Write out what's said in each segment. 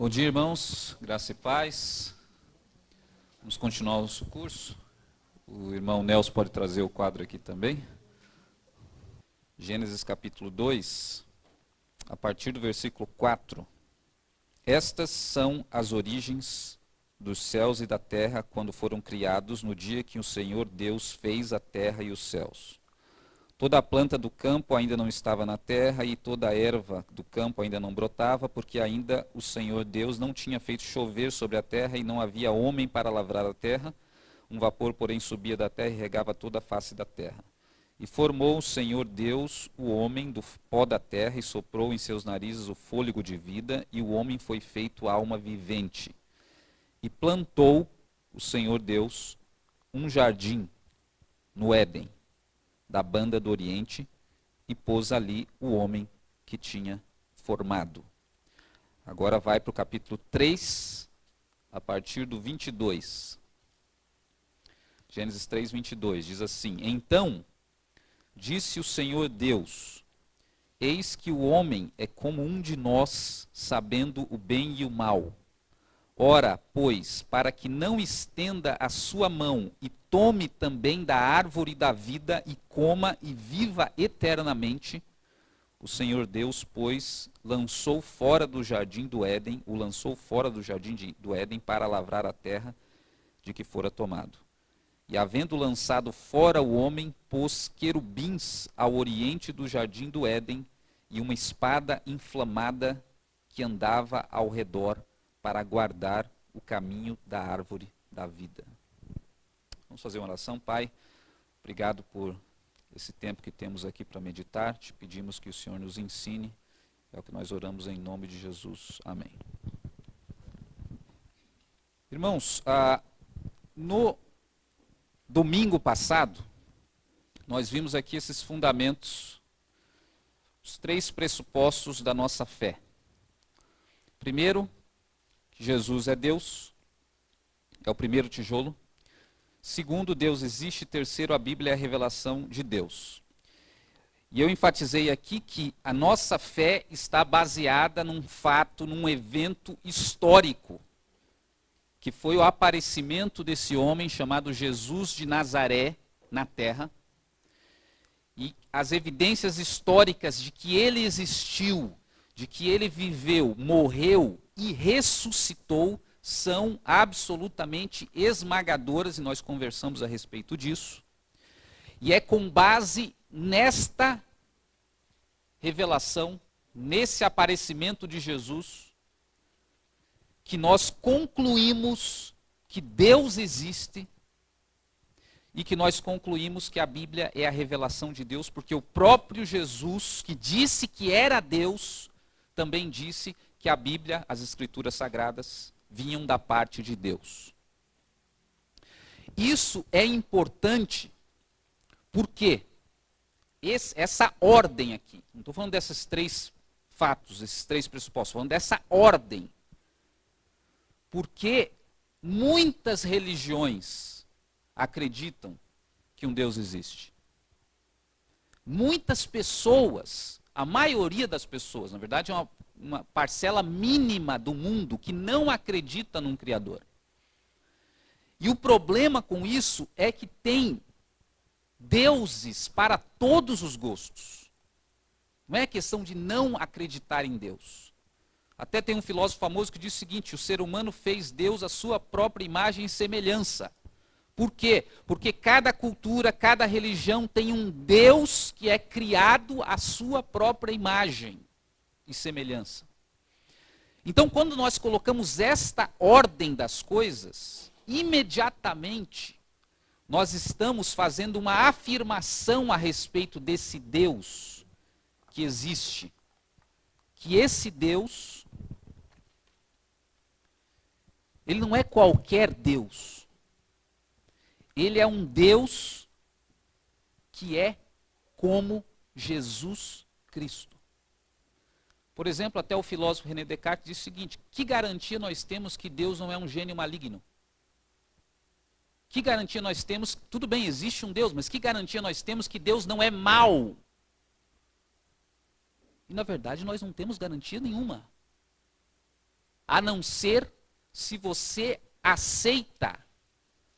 Bom dia, irmãos, graça e paz. Vamos continuar o nosso curso. O irmão Nelson pode trazer o quadro aqui também. Gênesis capítulo 2, a partir do versículo 4. Estas são as origens dos céus e da terra quando foram criados no dia que o Senhor Deus fez a terra e os céus. Toda a planta do campo ainda não estava na terra e toda a erva do campo ainda não brotava, porque ainda o Senhor Deus não tinha feito chover sobre a terra e não havia homem para lavrar a terra. Um vapor, porém, subia da terra e regava toda a face da terra. E formou o Senhor Deus o homem do pó da terra e soprou em seus narizes o fôlego de vida, e o homem foi feito alma vivente. E plantou o Senhor Deus um jardim no Éden, da banda do Oriente, e pôs ali o homem que tinha formado. Agora vai para o capítulo 3, a partir do 22. Gênesis 3, 22, diz assim: Então disse o Senhor Deus: Eis que o homem é como um de nós, sabendo o bem e o mal. Ora, pois, para que não estenda a sua mão e tome também da árvore da vida e coma e viva eternamente, o Senhor Deus, pois, lançou fora do jardim do Éden, do Éden para lavrar a terra de que fora tomado. E havendo lançado fora o homem, pôs querubins ao oriente do jardim do Éden e uma espada inflamada que andava ao redor para guardar o caminho da árvore da vida. Vamos fazer uma oração. Pai, obrigado por esse tempo que temos aqui para meditar. Te pedimos que o Senhor nos ensine. É o que nós oramos em nome de Jesus. Amém. Irmãos, no domingo passado, nós vimos aqui esses fundamentos, os 3 pressupostos da nossa fé. Primeiro, que Jesus é Deus, é o primeiro tijolo. Segundo, Deus existe. Terceiro, a Bíblia é a revelação de Deus. E eu enfatizei aqui que a nossa fé está baseada num fato, num evento histórico, que foi o aparecimento desse homem chamado Jesus de Nazaré na terra. E as evidências históricas de que ele existiu, de que ele viveu, morreu e ressuscitou são absolutamente esmagadoras, e nós conversamos a respeito disso. E é com base nesta revelação, nesse aparecimento de Jesus, que nós concluímos que Deus existe e que nós concluímos que a Bíblia é a revelação de Deus, porque o próprio Jesus, que disse que era Deus, também disse que a Bíblia, as Escrituras Sagradas, vinham da parte de Deus. Isso é importante porque essa ordem aqui, não estou falando desses 3 fatos, esses 3 pressupostos, estou falando dessa ordem. Porque muitas religiões acreditam que um Deus existe. Muitas pessoas, a maioria das pessoas, na verdade é uma parcela mínima do mundo que não acredita num Criador. E o problema com isso é que tem deuses para todos os gostos. Não é questão de não acreditar em Deus. Até tem um filósofo famoso que diz o seguinte: o ser humano fez Deus à sua própria imagem e semelhança. Por quê? Porque cada cultura, cada religião tem um Deus que é criado à sua própria imagem e semelhança. Então, quando nós colocamos esta ordem das coisas, imediatamente nós estamos fazendo uma afirmação a respeito desse Deus que existe. Que esse Deus, ele não é qualquer Deus. Ele é um Deus que é como Jesus Cristo. Por exemplo, até o filósofo René Descartes diz o seguinte: que garantia nós temos que Deus não é um gênio maligno? Que garantia nós temos? Tudo bem, existe um Deus, mas que garantia nós temos que Deus não é mau? E na verdade nós não temos garantia nenhuma. a não ser se você aceita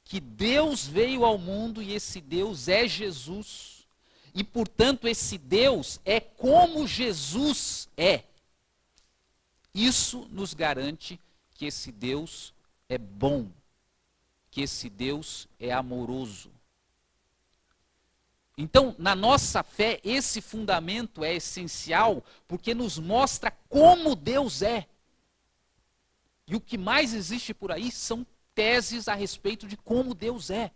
que Deus veio ao mundo e esse Deus é Jesus. E, portanto, esse Deus é como Jesus é. Isso nos garante que esse Deus é bom, que esse Deus é amoroso. Então, na nossa fé, esse fundamento é essencial porque nos mostra como Deus é. E o que mais existe por aí são teses a respeito de como Deus é.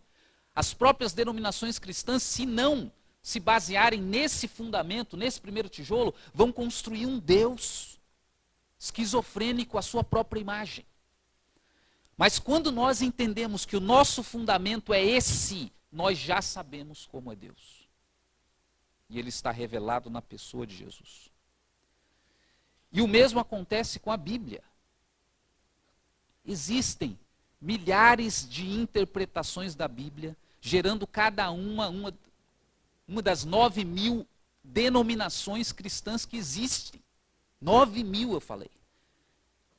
As próprias denominações cristãs, se não se basearem nesse fundamento, nesse primeiro tijolo, vão construir um Deus esquizofrênico à sua própria imagem. Mas quando nós entendemos que o nosso fundamento é esse, nós já sabemos como é Deus. E ele está revelado na pessoa de Jesus. E o mesmo acontece com a Bíblia. Existem milhares de interpretações da Bíblia, gerando cada uma das 9.000 denominações cristãs que existem. 9.000 eu falei.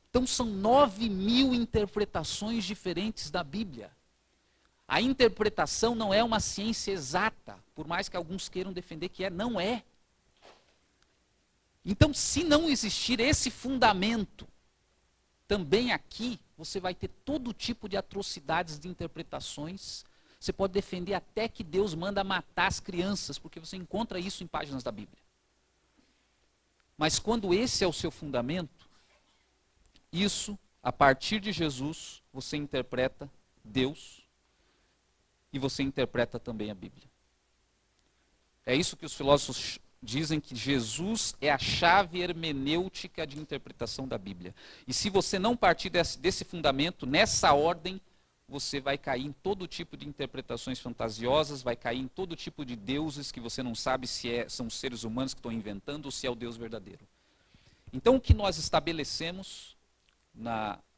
Então são 9.000 interpretações diferentes da Bíblia. A interpretação não é uma ciência exata, por mais que alguns queiram defender que é, não é. Então, se não existir esse fundamento, também aqui você vai ter todo tipo de atrocidades de interpretações. Você pode defender até que Deus manda matar as crianças, porque você encontra isso em páginas da Bíblia. Mas quando esse é o seu fundamento, isso, a partir de Jesus, você interpreta Deus e você interpreta também a Bíblia. É isso que os filósofos dizem, que Jesus é a chave hermenêutica de interpretação da Bíblia. E se você não partir desse fundamento, nessa ordem, você vai cair em todo tipo de interpretações fantasiosas, vai cair em todo tipo de deuses que você não sabe se são seres humanos que estão inventando ou se é o Deus verdadeiro. Então o que nós estabelecemos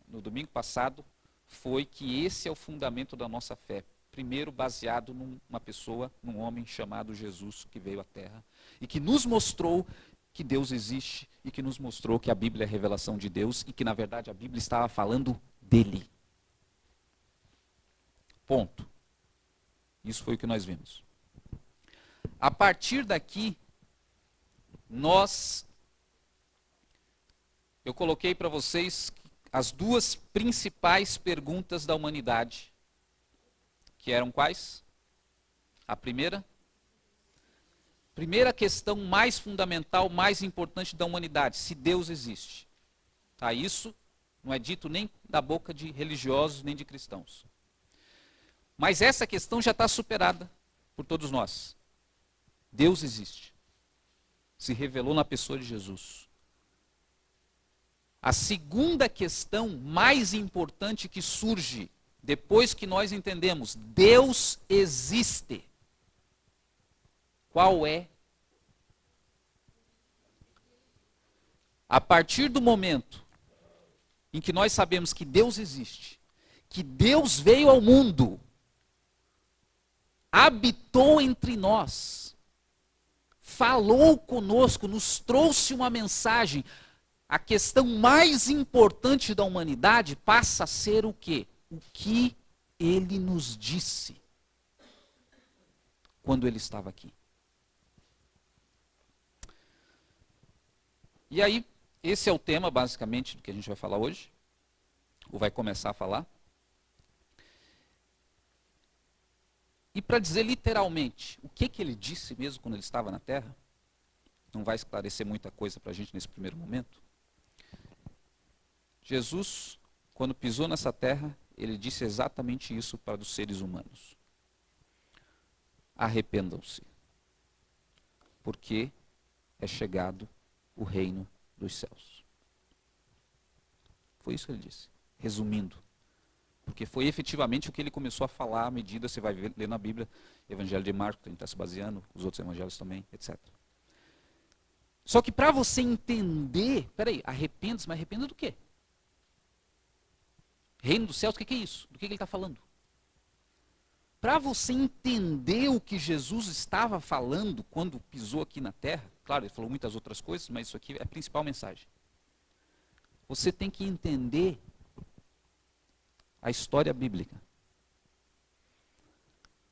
no domingo passado foi que esse é o fundamento da nossa fé. Primeiro baseado numa pessoa, num homem chamado Jesus, que veio à Terra e que nos mostrou que Deus existe e que nos mostrou que a Bíblia é a revelação de Deus e que na verdade a Bíblia estava falando dele. Ponto. Isso foi o que nós vimos. A partir daqui, eu coloquei para vocês as duas principais perguntas da humanidade, que eram quais? A primeira questão mais fundamental, mais importante da humanidade, se Deus existe. Tá, isso não é dito nem da boca de religiosos, nem de cristãos. Mas essa questão já está superada por todos nós. Deus existe. Se revelou na pessoa de Jesus. A segunda questão mais importante que surge depois que nós entendemos Deus existe, qual é? A partir do momento em que nós sabemos que Deus existe, que Deus veio ao mundo, habitou entre nós, falou conosco, nos trouxe uma mensagem, a questão mais importante da humanidade passa a ser o quê? O que ele nos disse quando ele estava aqui. E aí, esse é o tema basicamente do que a gente vai falar hoje, ou vai começar a falar. E para dizer literalmente o que ele disse mesmo quando ele estava na Terra, não vai esclarecer muita coisa para a gente nesse primeiro momento. Jesus, quando pisou nessa terra, ele disse exatamente isso para os seres humanos. Arrependam-se, porque é chegado o reino dos céus. Foi isso que ele disse, resumindo. Porque foi efetivamente o que ele começou a falar à medida, você vai ler na Bíblia, Evangelho de Marcos, que a gente está se baseando, os outros evangelhos também, etc. Só que para você entender, peraí, arrependa-se, mas arrependa do quê? Reino dos céus, o que é isso? Do que ele está falando? Para você entender o que Jesus estava falando quando pisou aqui na terra, claro, ele falou muitas outras coisas, mas isso aqui é a principal mensagem. você tem que entender a história bíblica.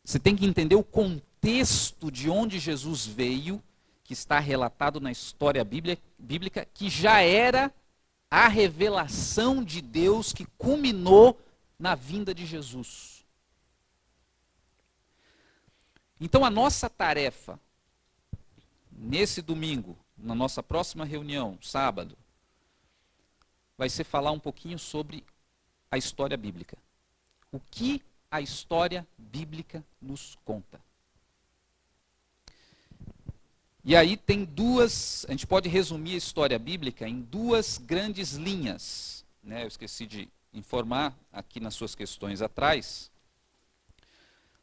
Você tem que entender o contexto de onde Jesus veio, que está relatado na história bíblica, que já era a revelação de Deus que culminou na vinda de Jesus. Então a nossa tarefa, nesse domingo, na nossa próxima reunião, sábado, vai ser falar um pouquinho sobre a história bíblica. O que a história bíblica nos conta. E aí tem a gente pode resumir a história bíblica em duas grandes linhas, né? Eu esqueci de informar aqui nas suas questões atrás.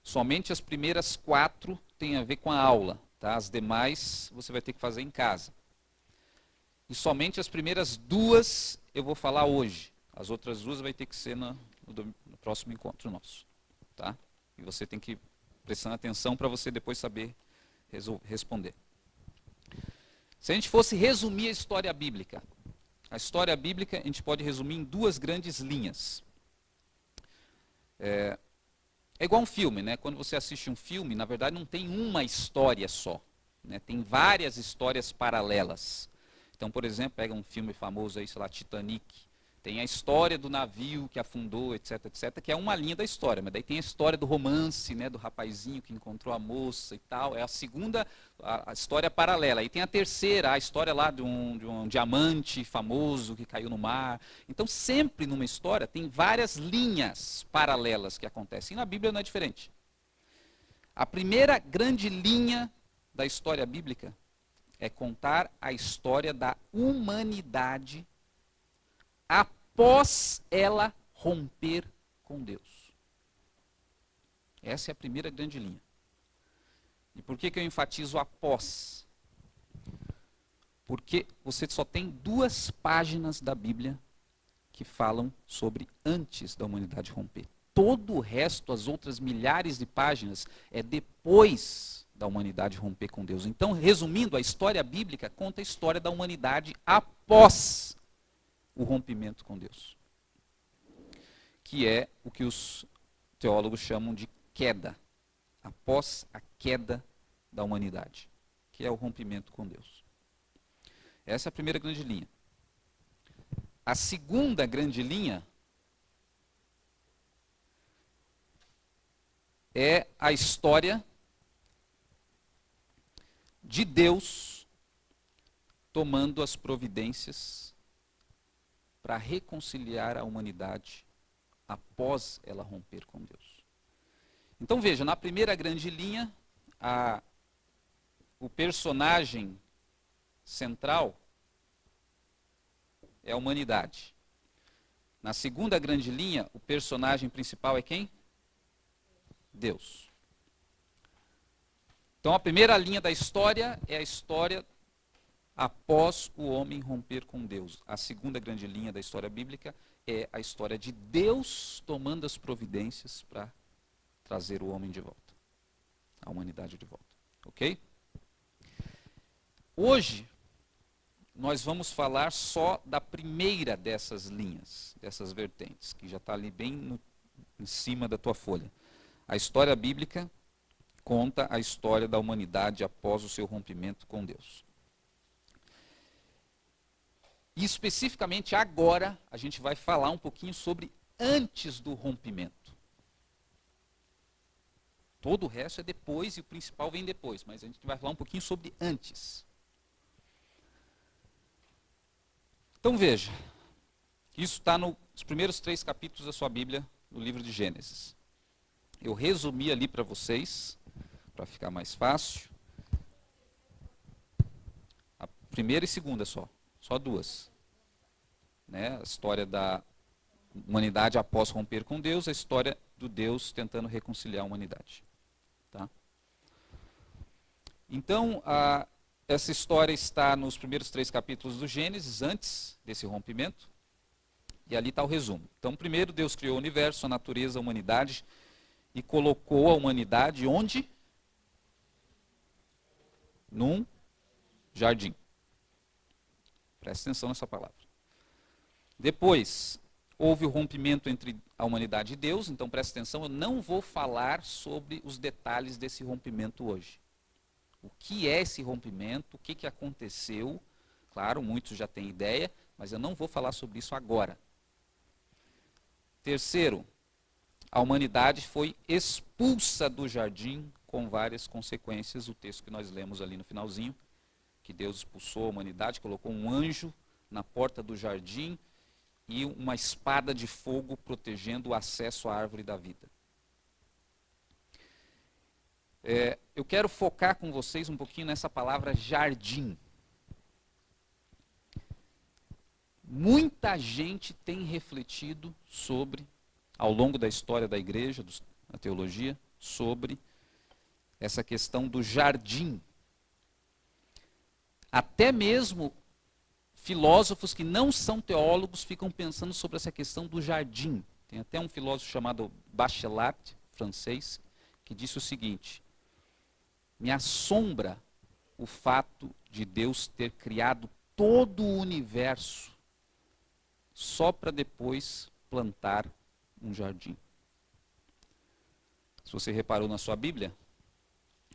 Somente as primeiras 4 têm a ver com a aula, tá? As demais você vai ter que fazer em casa. E somente as primeiras 2 eu vou falar hoje. As outras 2 vai ter que ser no próximo encontro nosso, tá? E você tem que prestar atenção para você depois saber responder. Se a gente fosse resumir a história bíblica a gente pode resumir em 2 grandes linhas. É igual um filme, né? Quando você assiste um filme, na verdade não tem uma história só, né? Tem várias histórias paralelas. Então, por exemplo, pega um filme famoso aí, sei lá, Titanic. Tem a história do navio que afundou, etc, etc, que é uma linha da história. Mas daí tem a história do romance, né, do rapazinho que encontrou a moça e tal. É a segunda, a história paralela. E tem a terceira, a história lá de um diamante famoso que caiu no mar. Então, sempre numa história tem várias linhas paralelas que acontecem. E na Bíblia não é diferente. A primeira grande linha da história bíblica é contar a história da humanidade após ela romper com Deus. Essa é a primeira grande linha. E por que eu enfatizo após? Porque você só tem 2 páginas da Bíblia que falam sobre antes da humanidade romper. Todo o resto, as outras milhares de páginas, é depois da humanidade romper com Deus. Então, resumindo, a história bíblica conta a história da humanidade após o rompimento com Deus, que é o que os teólogos chamam de queda, após a queda da humanidade, que é o rompimento com Deus. Essa é a primeira grande linha. A segunda grande linha é a história de Deus tomando as providências para reconciliar a humanidade após ela romper com Deus. Então veja, na primeira grande linha, o personagem central é a humanidade. Na segunda grande linha, o personagem principal é quem? Deus. Então a primeira linha da história é a história após o homem romper com Deus. A segunda grande linha da história bíblica é a história de Deus tomando as providências para trazer o homem de volta, a humanidade de volta. Ok? Hoje, nós vamos falar só da primeira dessas linhas, dessas vertentes, que já está ali bem em cima da tua folha. A história bíblica conta a história da humanidade após o seu rompimento com Deus. E especificamente agora, a gente vai falar um pouquinho sobre antes do rompimento. Todo o resto é depois e o principal vem depois, mas a gente vai falar um pouquinho sobre antes. Então veja, isso está nos primeiros 3 capítulos da sua Bíblia, no livro de Gênesis. Eu resumi ali para vocês, para ficar mais fácil. A primeira e segunda só 2. Né? A história da humanidade após romper com Deus, a história do Deus tentando reconciliar a humanidade. Tá? Então, essa história está nos primeiros 3 capítulos do Gênesis, antes desse rompimento, e ali está o resumo. Então, primeiro Deus criou o universo, a natureza, a humanidade, e colocou a humanidade onde? Num jardim. Presta atenção nessa palavra. Depois, houve o rompimento entre a humanidade e Deus, então presta atenção, eu não vou falar sobre os detalhes desse rompimento hoje. O que é esse rompimento, o que aconteceu, claro, muitos já têm ideia, mas eu não vou falar sobre isso agora. Terceiro, a humanidade foi expulsa do jardim com várias consequências, o texto que nós lemos ali no finalzinho, que Deus expulsou a humanidade, colocou um anjo na porta do jardim e uma espada de fogo protegendo o acesso à árvore da vida. Eu quero focar com vocês um pouquinho nessa palavra jardim. Muita gente tem refletido sobre, ao longo da história da igreja, da teologia, sobre essa questão do jardim. Até mesmo filósofos que não são teólogos ficam pensando sobre essa questão do jardim. Tem até um filósofo chamado Bachelard, francês, que disse o seguinte: me assombra o fato de Deus ter criado todo o universo só para depois plantar um jardim. Se você reparou na sua Bíblia,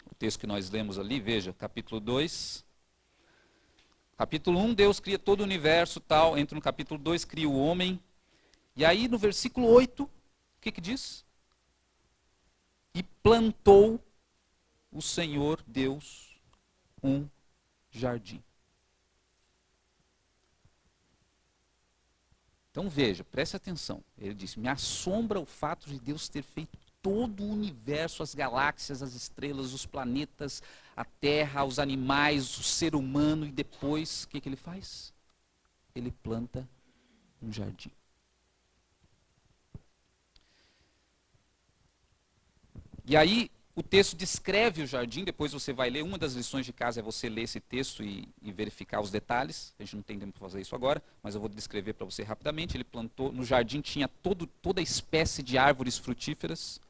o texto que nós lemos ali, veja, capítulo 2, capítulo 1, Deus cria todo o universo, tal, entra no capítulo 2, cria o homem, e aí no versículo 8, o que diz? E plantou o Senhor Deus um jardim. Então veja, preste atenção. Ele disse, me assombra o fato de Deus ter feito todo o universo, as galáxias, as estrelas, os planetas, a terra, os animais, o ser humano, e depois, o que ele faz? Ele planta um jardim. E aí, o texto descreve o jardim, depois você vai ler, uma das lições de casa é você ler esse texto e verificar os detalhes, a gente não tem tempo para fazer isso agora, mas eu vou descrever para você rapidamente. Ele plantou, no jardim tinha toda espécie de árvores frutíferas,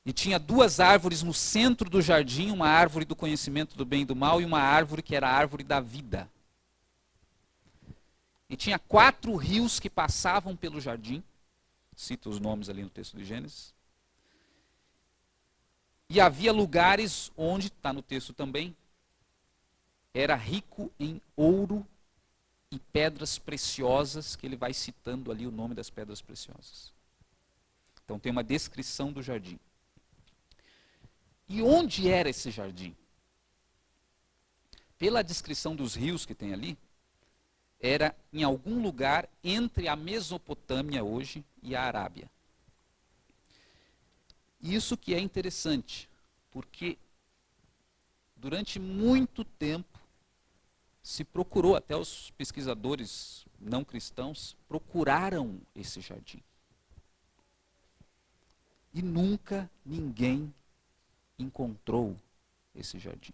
e tinha duas árvores no centro do jardim, uma árvore do conhecimento do bem e do mal e uma árvore que era a árvore da vida. E tinha 4 rios que passavam pelo jardim, cita os nomes ali no texto de Gênesis. E havia lugares onde, está no texto também, era rico em ouro e pedras preciosas, que ele vai citando ali o nome das pedras preciosas. Então tem uma descrição do jardim. E onde era esse jardim? Pela descrição dos rios que tem ali, era em algum lugar entre a Mesopotâmia hoje e a Arábia. Isso que é interessante, porque durante muito tempo se procurou, até os pesquisadores não cristãos procuraram esse jardim. E nunca ninguém encontrou esse jardim.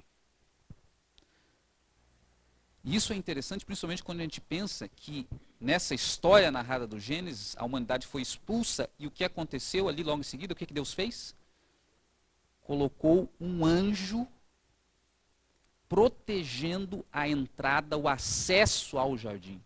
E isso é interessante, principalmente quando a gente pensa que nessa história narrada do Gênesis, a humanidade foi expulsa, e o que aconteceu ali logo em seguida, o que Deus fez? Colocou um anjo protegendo a entrada, o acesso ao jardim.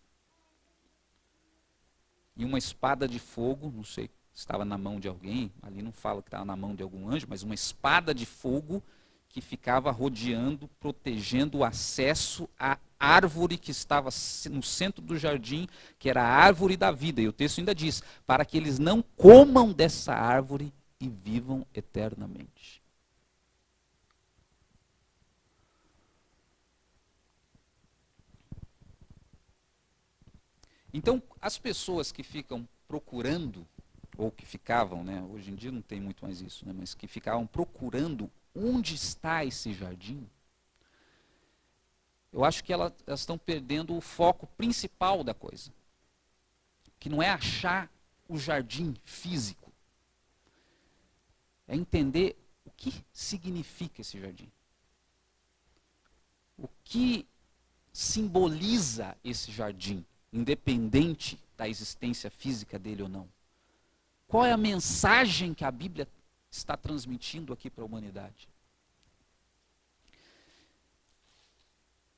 E uma espada de fogo, não sei se estava na mão de alguém, ali não fala que estava na mão de algum anjo, mas uma espada de fogo que ficava rodeando, protegendo o acesso à árvore que estava no centro do jardim, que era a árvore da vida. E o texto ainda diz, para que eles não comam dessa árvore e vivam eternamente. Então, as pessoas que ficam procurando, ou que ficavam, né, hoje em dia não tem muito mais isso, né, mas que ficavam procurando onde está esse jardim, eu acho que elas estão perdendo o foco principal da coisa, que não é achar o jardim físico, é entender o que significa esse jardim, o que simboliza esse jardim, independente da existência física dele ou não. Qual é a mensagem que a Bíblia está transmitindo aqui para a humanidade?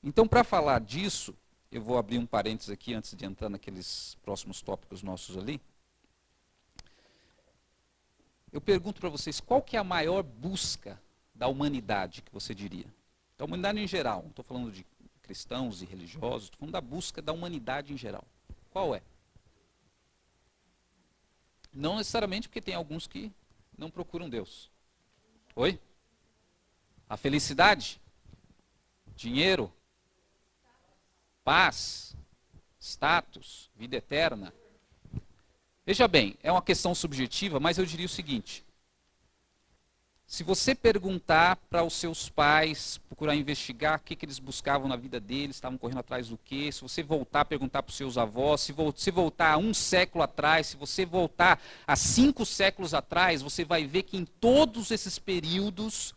Então, para falar disso, eu vou abrir um parênteses aqui antes de entrar naqueles próximos tópicos nossos ali. Eu pergunto para vocês, qual que é a maior busca da humanidade, que você diria? Da humanidade em geral, não estou falando de cristãos e religiosos, estou falando da busca da humanidade em geral. Qual é? Não necessariamente porque tem alguns que não procuram Deus. Oi? A felicidade? Dinheiro? Paz? Status? Vida eterna? Veja bem, é uma questão subjetiva, mas eu diria o seguinte. Se você perguntar para os seus pais, procurar investigar o que eles buscavam na vida deles, estavam correndo atrás do quê, se você voltar a perguntar para os seus avós, se voltar a 1 século atrás, se você voltar a 5 séculos atrás, você vai ver que em todos esses períodos,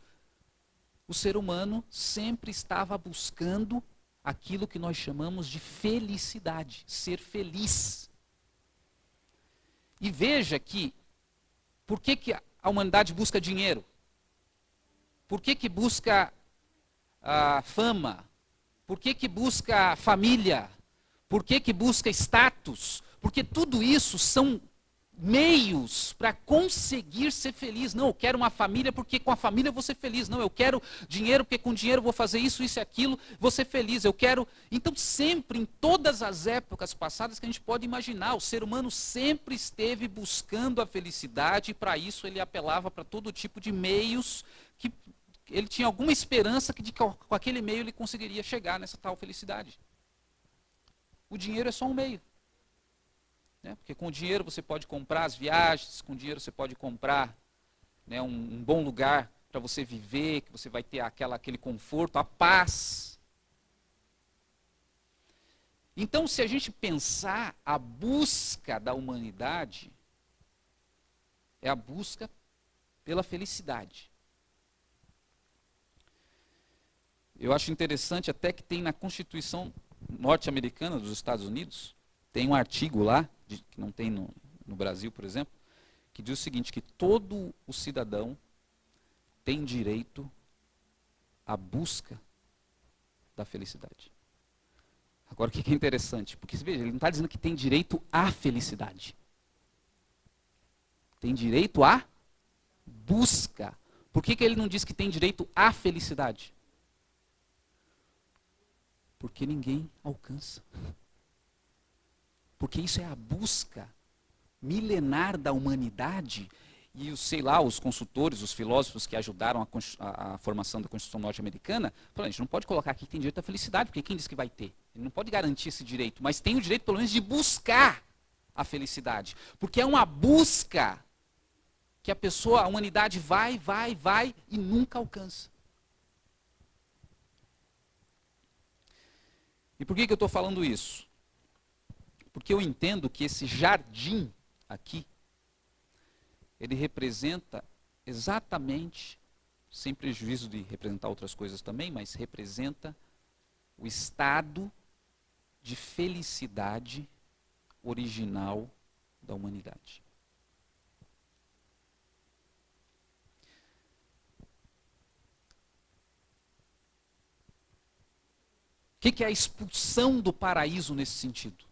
o ser humano sempre estava buscando aquilo que nós chamamos de felicidade, ser feliz. E veja que, por que a humanidade busca dinheiro? Por que busca fama? Por que busca família? Por que busca status? Porque tudo isso são meios para conseguir ser feliz. Não, eu quero uma família porque com a família eu vou ser feliz. Não, eu quero dinheiro porque com dinheiro eu vou fazer isso, isso e aquilo, vou ser feliz. Eu quero... Então sempre, em todas as épocas passadas que a gente pode imaginar, o ser humano sempre esteve buscando a felicidade e para isso ele apelava para todo tipo de meios que ele tinha alguma esperança que com aquele meio ele conseguiria chegar nessa tal felicidade. O dinheiro é só um meio. Né? Porque com o dinheiro você pode comprar as viagens, com o dinheiro você pode comprar, né, um bom lugar para você viver, que você vai ter aquele conforto, a paz. Então, se a gente pensar, a busca da humanidade é a busca pela felicidade. Eu acho interessante até que tem na Constituição norte-americana dos Estados Unidos, tem um artigo lá, que não tem no Brasil, por exemplo, que diz o seguinte, que todo o cidadão tem direito à busca da felicidade. Agora, o que é interessante? Porque, veja, ele não está dizendo que tem direito à felicidade. Tem direito à busca. Por que ele não diz que tem direito à felicidade? Porque ninguém alcança. Porque isso é a busca milenar da humanidade. E os consultores, os filósofos que ajudaram a formação da Constituição norte-americana, falaram, a gente não pode colocar aqui que tem direito à felicidade, porque quem diz que vai ter? Ele não pode garantir esse direito, mas tem o direito, pelo menos, de buscar a felicidade. Porque é uma busca que a humanidade vai e nunca alcança. E por que eu estou falando isso? Porque eu entendo que esse jardim aqui, ele representa exatamente, sem prejuízo de representar outras coisas também, mas representa o estado de felicidade original da humanidade. O que é a expulsão do paraíso nesse sentido?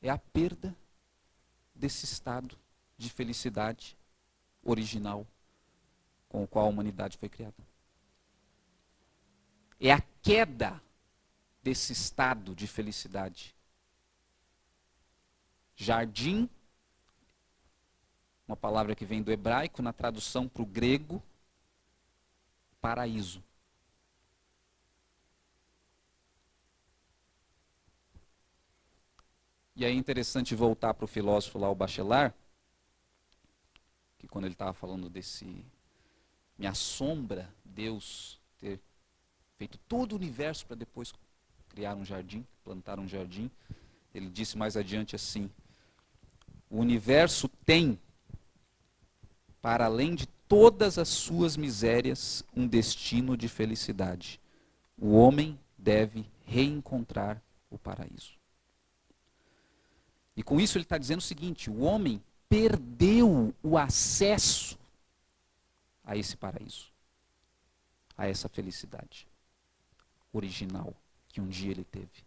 É a perda desse estado de felicidade original com o qual a humanidade foi criada. É a queda desse estado de felicidade. Jardim, uma palavra que vem do hebraico, na tradução para o grego, paraíso. E aí é interessante voltar para o filósofo lá, o Bachelard, que quando ele estava falando me assombra Deus ter feito todo o universo para depois criar um jardim, plantar um jardim. Ele disse mais adiante assim, o universo tem, para além de todas as suas misérias, um destino de felicidade. O homem deve reencontrar o paraíso. E com isso ele está dizendo o seguinte, o homem perdeu o acesso a esse paraíso, a essa felicidade. original que um dia ele teve.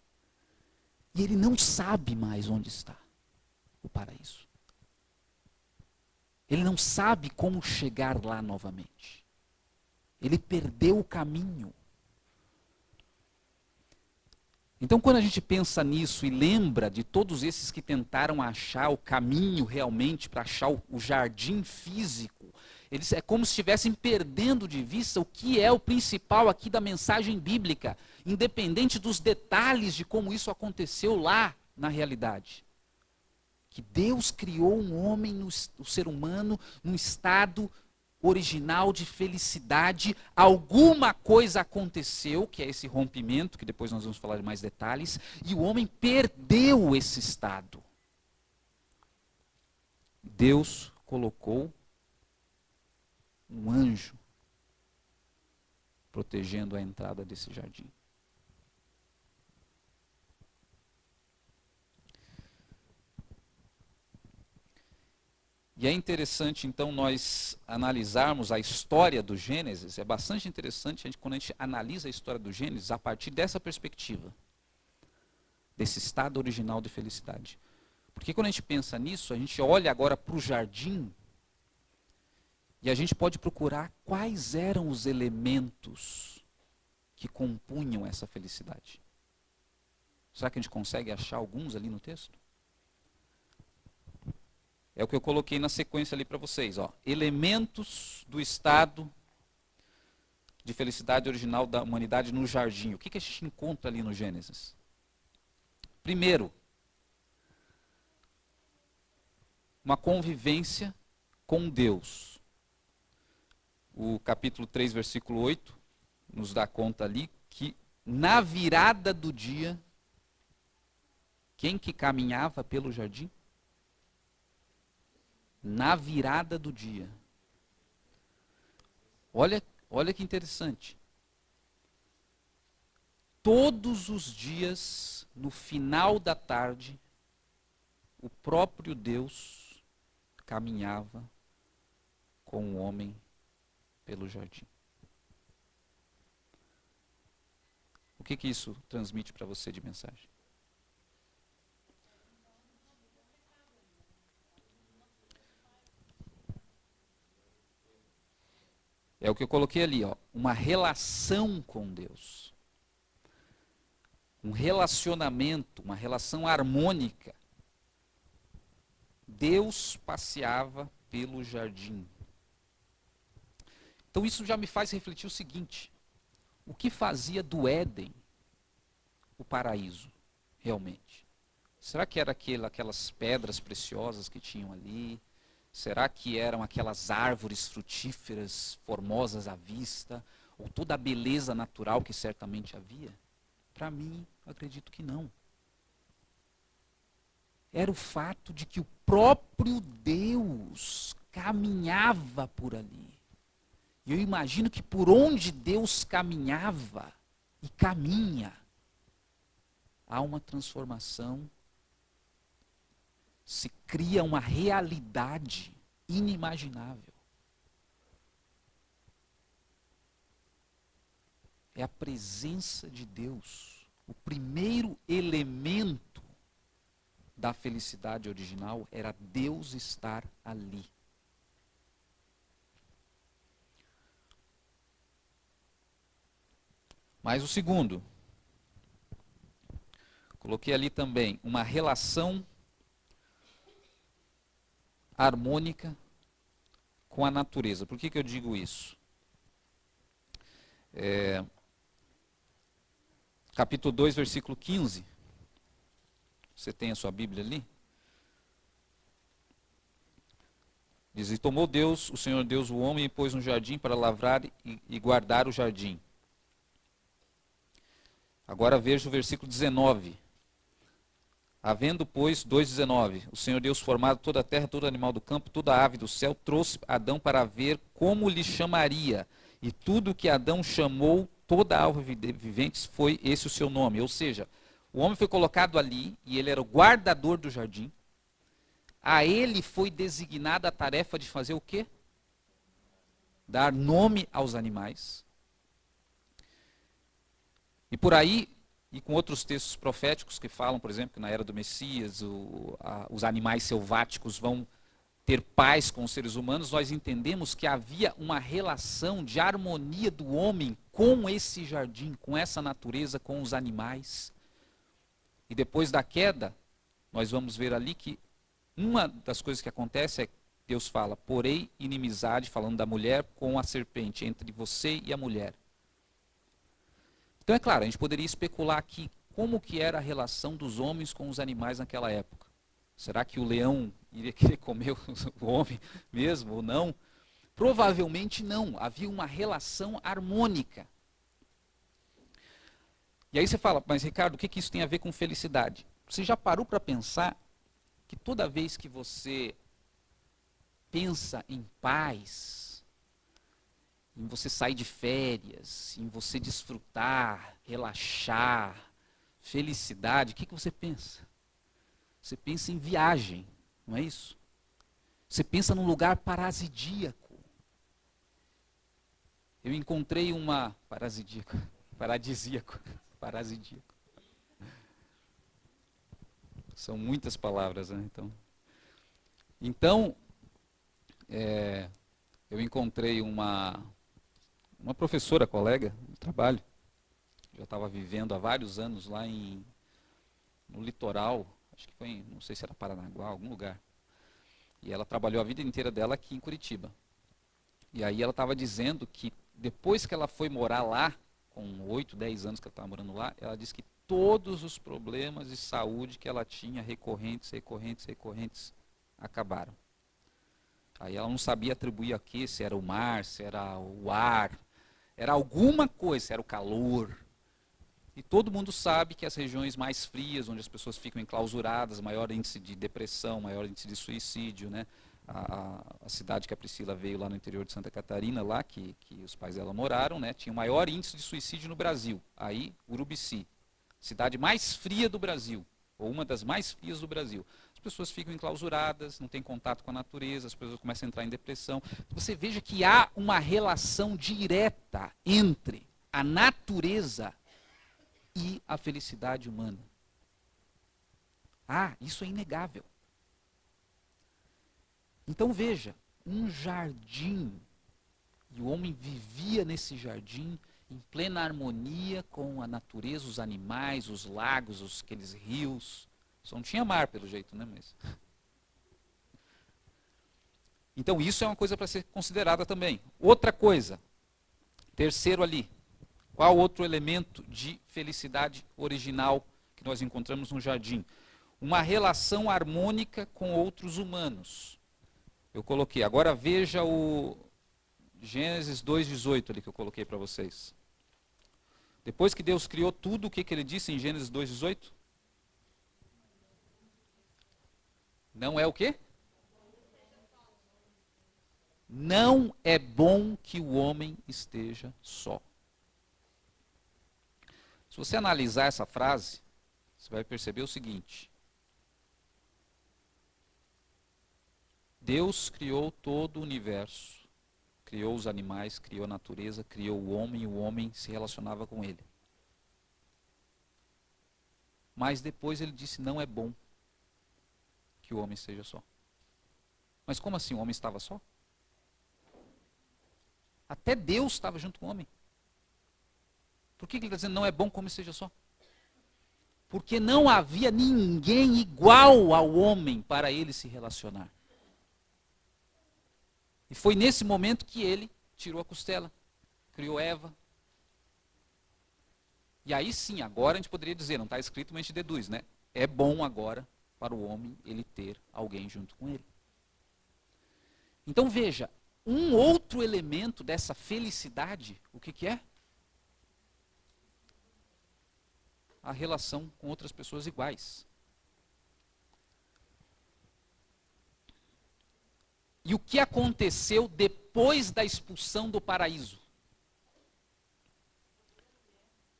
E ele não sabe mais onde está o paraíso. Ele não sabe como chegar lá novamente. Ele perdeu o caminho. Então, quando a gente pensa nisso e lembra de todos esses que tentaram achar o caminho realmente para achar o jardim físico, eles é como se estivessem perdendo de vista o que é o principal aqui da mensagem bíblica, independente dos detalhes de como isso aconteceu lá na realidade. Que Deus criou um homem, o ser humano, num estado original de felicidade, alguma coisa aconteceu, que é esse rompimento, que depois nós vamos falar de mais detalhes, e o homem perdeu esse estado. Deus colocou um anjo protegendo a entrada desse jardim. E é interessante, então, nós analisarmos a história do Gênesis. É bastante interessante quando a gente analisa a história do Gênesis a partir dessa perspectiva, desse estado original de felicidade. Porque quando a gente pensa nisso, a gente olha agora para o jardim e a gente pode procurar quais eram os elementos que compunham essa felicidade. Será que a gente consegue achar alguns ali no texto? É o que eu coloquei na sequência ali para vocês. Ó. Elementos do estado de felicidade original da humanidade no jardim. O que a gente encontra ali no Gênesis? Primeiro, uma convivência com Deus. O capítulo 3, versículo 8, nos dá conta ali que na virada do dia, quem que caminhava pelo jardim? Na virada do dia. Olha que interessante. Todos os dias, no final da tarde, o próprio Deus caminhava com o homem pelo jardim. O que isso transmite para você de mensagem? É o que eu coloquei ali, ó, uma relação com Deus. Um relacionamento, uma relação harmônica. Deus passeava pelo jardim. Então isso já me faz refletir o seguinte: o que fazia do Éden o paraíso, realmente? Será que era aquelas pedras preciosas que tinham ali? Será que eram aquelas árvores frutíferas, formosas à vista? Ou toda a beleza natural que certamente havia? Para mim, acredito que não. Era o fato de que o próprio Deus caminhava por ali. E eu imagino que por onde Deus caminhava e caminha, há uma transformação, se cria uma realidade inimaginável. É a presença de Deus, o primeiro elemento da felicidade original era Deus estar ali. Mas o segundo, coloquei ali também uma relação harmônica com a natureza. Por que eu digo isso? Capítulo 2, versículo 15. Você tem a sua Bíblia ali? Diz: e tomou Deus, o Senhor Deus, o homem e pôs no jardim para lavrar e guardar o jardim. Agora veja o versículo 19. Havendo, pois, 2,19, o Senhor Deus formado toda a terra, todo animal do campo, toda ave do céu, trouxe Adão para ver como lhe chamaria. E tudo que Adão chamou, toda a ave vivente, foi esse o seu nome. Ou seja, o homem foi colocado ali, e ele era o guardador do jardim. A ele foi designada a tarefa de fazer o quê? Dar nome aos animais. E por aí, e com outros textos proféticos que falam, por exemplo, que na era do Messias, os animais selváticos vão ter paz com os seres humanos, nós entendemos que havia uma relação de harmonia do homem com esse jardim, com essa natureza, com os animais. E depois da queda, nós vamos ver ali que uma das coisas que acontece é que Deus fala: porém inimizade, falando da mulher, com a serpente, entre você e a mulher. Então é claro, a gente poderia especular aqui como que era a relação dos homens com os animais naquela época. Será que o leão iria querer comer o homem mesmo ou não? Provavelmente não, havia uma relação harmônica. E aí você fala: mas Ricardo, o que isso tem a ver com felicidade? Você já parou para pensar que toda vez que você pensa em paz, em você sair de férias, em você desfrutar, relaxar, felicidade, o que você pensa? Você pensa em viagem, não é isso? Você pensa num lugar paradisíaco. Eu encontrei uma paradisíaco. São muitas palavras, né? Então, eu encontrei uma professora, colega de trabalho, já estava vivendo há vários anos lá no litoral, acho que foi, não sei se era Paranaguá, algum lugar. E ela trabalhou a vida inteira dela aqui em Curitiba. E aí ela estava dizendo que depois que ela foi morar lá, com 8, 10 anos que ela estava morando lá, ela disse que todos os problemas de saúde que ela tinha, recorrentes, acabaram. Aí ela não sabia atribuir a quê, se era o mar, se era o ar, era alguma coisa, se era o calor. E todo mundo sabe que as regiões mais frias, onde as pessoas ficam enclausuradas, maior índice de depressão, maior índice de suicídio, né? A cidade que a Priscila veio lá no interior de Santa Catarina, lá que os pais dela moraram, né? Tinha o maior índice de suicídio no Brasil. Aí, Urubici, cidade mais fria do Brasil, ou uma das mais frias do Brasil. As pessoas ficam enclausuradas, não têm contato com a natureza, as pessoas começam a entrar em depressão. Você veja que há uma relação direta entre a natureza e a felicidade humana. Isso é inegável. Então veja, um jardim, e o homem vivia nesse jardim em plena harmonia com a natureza, os animais, os lagos, aqueles rios. Só não tinha mar pelo jeito, né? Então isso é uma coisa para ser considerada também. Outra coisa, terceiro ali, qual outro elemento de felicidade original que nós encontramos no jardim? Uma relação harmônica com outros humanos. Eu coloquei, agora veja o Gênesis 2,18 ali que eu coloquei para vocês. Depois que Deus criou tudo, o que ele disse em Gênesis 2,18? Não é o quê? Não é bom que o homem esteja só. Se você analisar essa frase, você vai perceber o seguinte: Deus criou todo o universo, criou os animais, criou a natureza, criou o homem se relacionava com ele. Mas depois ele disse: não é bom que o homem esteja só. Mas como assim o homem estava só? Até Deus estava junto com o homem. Por que ele está dizendo não é bom que o homem esteja só? Porque não havia ninguém igual ao homem para ele se relacionar. E foi nesse momento que ele tirou a costela, criou Eva. E aí sim, agora a gente poderia dizer, não está escrito, mas a gente deduz, né? É bom agora para o homem ele ter alguém junto com ele. Então veja, um outro elemento dessa felicidade, o que é? A relação com outras pessoas iguais. E o que aconteceu depois da expulsão do paraíso?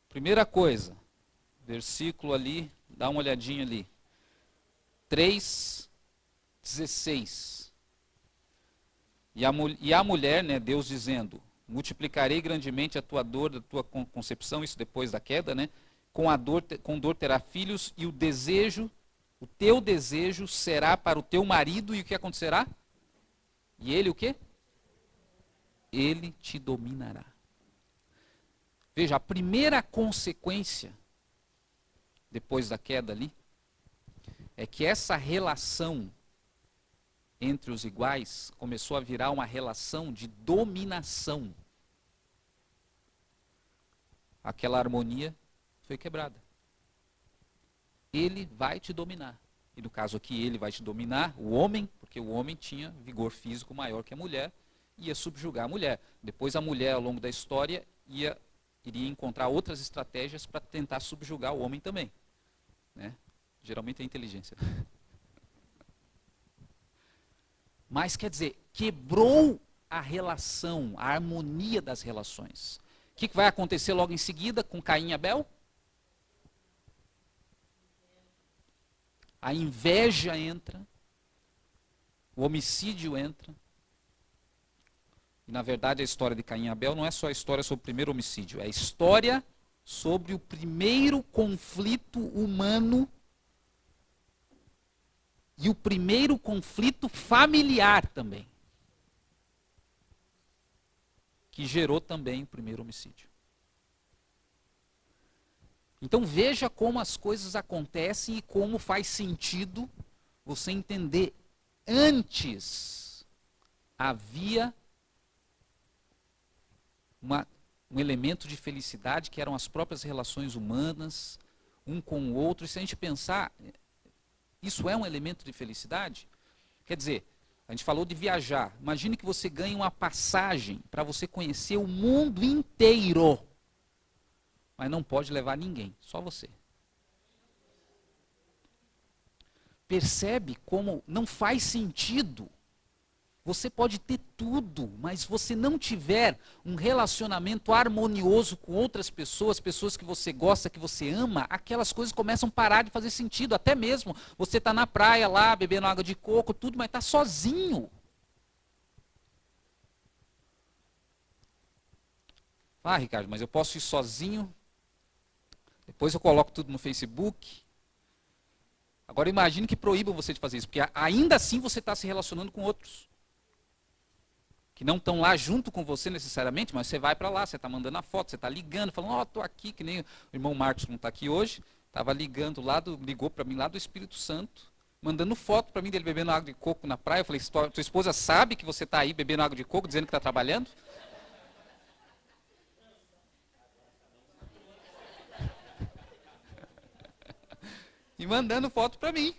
Primeira coisa, versículo ali, dá uma olhadinha ali. 3:16. E a mulher, né, Deus dizendo: multiplicarei grandemente a tua dor, da tua concepção, isso depois da queda, né? Com dor terá filhos, e o teu desejo será para o teu marido, e o que acontecerá? E ele o quê? Ele te dominará. Veja, a primeira consequência, depois da queda ali, é que essa relação entre os iguais começou a virar uma relação de dominação. Aquela harmonia foi quebrada. Ele vai te dominar. E no caso aqui, ele vai te dominar, o homem, porque o homem tinha vigor físico maior que a mulher, ia subjugar a mulher. Depois a mulher, ao longo da história, iria encontrar outras estratégias para tentar subjugar o homem também. Né? Geralmente é inteligência. Mas, quer dizer, quebrou a relação, a harmonia das relações. O que vai acontecer logo em seguida com Caim e Abel? A inveja entra, o homicídio entra. E, na verdade, a história de Caim e Abel não é só a história sobre o primeiro homicídio, é a história sobre o primeiro conflito humano e o primeiro conflito familiar também, que gerou também o primeiro homicídio. Então veja como as coisas acontecem e como faz sentido você entender. Antes havia um elemento de felicidade que eram as próprias relações humanas, um com o outro. E se a gente pensar, isso é um elemento de felicidade? Quer dizer, a gente falou de viajar. Imagine que você ganha uma passagem para você conhecer o mundo inteiro. Mas não pode levar ninguém, só você. Percebe como não faz sentido? Você pode ter tudo, mas se você não tiver um relacionamento harmonioso com outras pessoas, pessoas que você gosta, que você ama, aquelas coisas começam a parar de fazer sentido. Até mesmo você está na praia lá, bebendo água de coco, tudo, mas está sozinho. Ah, Ricardo, mas eu posso ir sozinho? Depois eu coloco tudo no Facebook. Agora imagine que proíbam você de fazer isso, porque ainda assim você está se relacionando com outros. Que não estão lá junto com você necessariamente, mas você vai para lá, você está mandando a foto, você está ligando, falando, ó, estou aqui, que nem o irmão Marcos não está aqui hoje, estava ligando ligou para mim lá do Espírito Santo, mandando foto para mim dele bebendo água de coco na praia. Eu falei, tua esposa sabe que você está aí bebendo água de coco, dizendo que está trabalhando? E mandando foto para mim.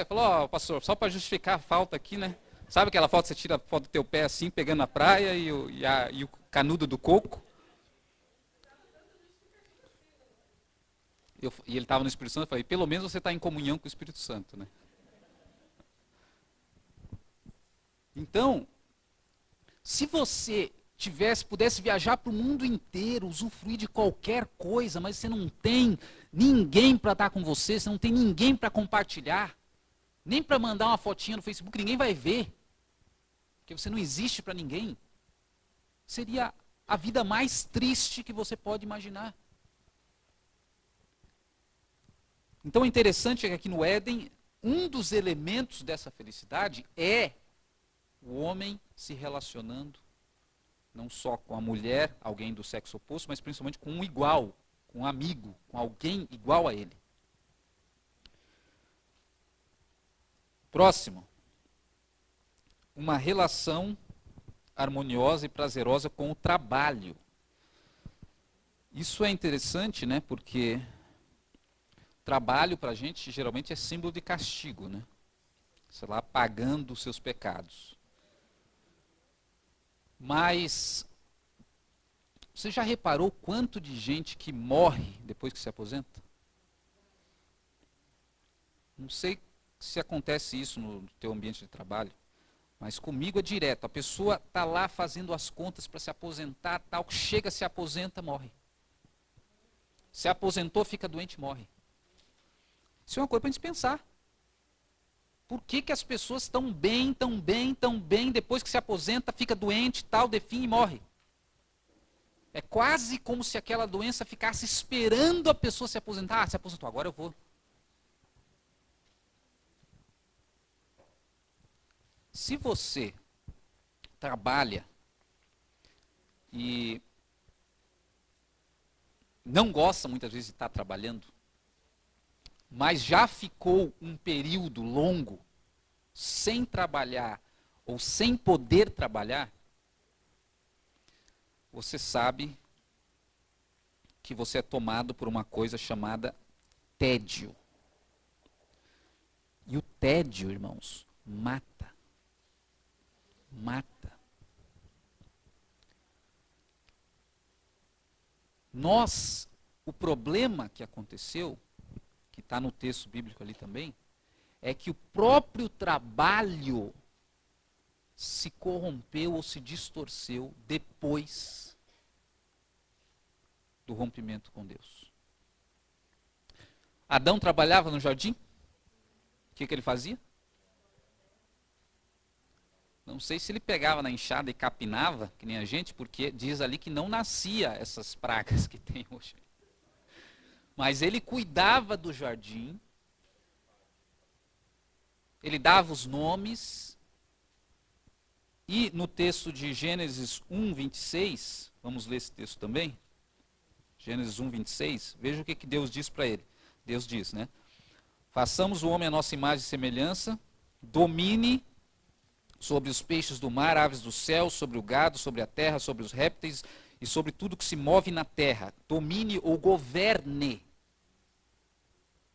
Falou, ó, pastor, só para justificar a falta aqui, né? Sabe aquela foto que você tira a foto do teu pé assim, pegando na praia e o canudo do coco? E ele estava no Espírito Santo, eu falei, pelo menos você está em comunhão com o Espírito Santo, né? Então, se você pudesse viajar para o mundo inteiro, usufruir de qualquer coisa, mas você não tem ninguém para estar com você, você não tem ninguém para compartilhar, nem para mandar uma fotinha no Facebook, ninguém vai ver, porque você não existe para ninguém, seria a vida mais triste que você pode imaginar. Então é interessante que aqui no Éden, um dos elementos dessa felicidade é o homem se relacionando não só com a mulher, alguém do sexo oposto, mas principalmente com um igual, com um amigo, com alguém igual a ele. Próximo. Uma relação harmoniosa e prazerosa com o trabalho. Isso é interessante, né? Porque trabalho para a gente geralmente é símbolo de castigo, né? Sei lá, pagando os seus pecados. Mas você já reparou quanto de gente que morre depois que se aposenta? Não sei se acontece isso no teu ambiente de trabalho, mas comigo é direto. A pessoa está lá fazendo as contas para se aposentar, tal, chega, se aposenta, morre. Se aposentou, fica doente, morre. Isso é uma coisa para a gente pensar. Por que, que as pessoas estão bem, tão bem, depois que se aposenta, fica doente, tal, definha e morre? É quase como se aquela doença ficasse esperando a pessoa se aposentar. Ah, se aposentou, agora eu vou. Se você trabalha e não gosta muitas vezes de estar trabalhando, mas já ficou um período longo sem trabalhar ou sem poder trabalhar, você sabe que você é tomado por uma coisa chamada tédio. E o tédio, irmãos, mata. Mata. O problema que aconteceu, que está no texto bíblico ali também, é que o próprio trabalho se corrompeu ou se distorceu depois do rompimento com Deus. Adão trabalhava no jardim? O que ele fazia? Não sei se ele pegava na enxada e capinava, que nem a gente, porque diz ali que não nascia essas pragas que tem hoje. Mas ele cuidava do jardim, ele dava os nomes, e no texto de Gênesis 1, 26, vamos ler esse texto também, Gênesis 1, 26, veja o que Deus diz para ele. Deus diz, né? Façamos o homem à nossa imagem e semelhança, domine sobre os peixes do mar, aves do céu, sobre o gado, sobre a terra, sobre os répteis e sobre tudo que se move na terra. Domine ou governe.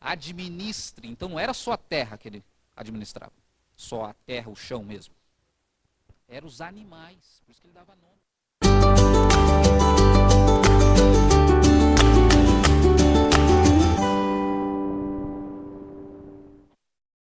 Administre. Então não era só a terra que ele administrava. Só a terra, o chão mesmo. Eram os animais. Por isso que ele dava nome.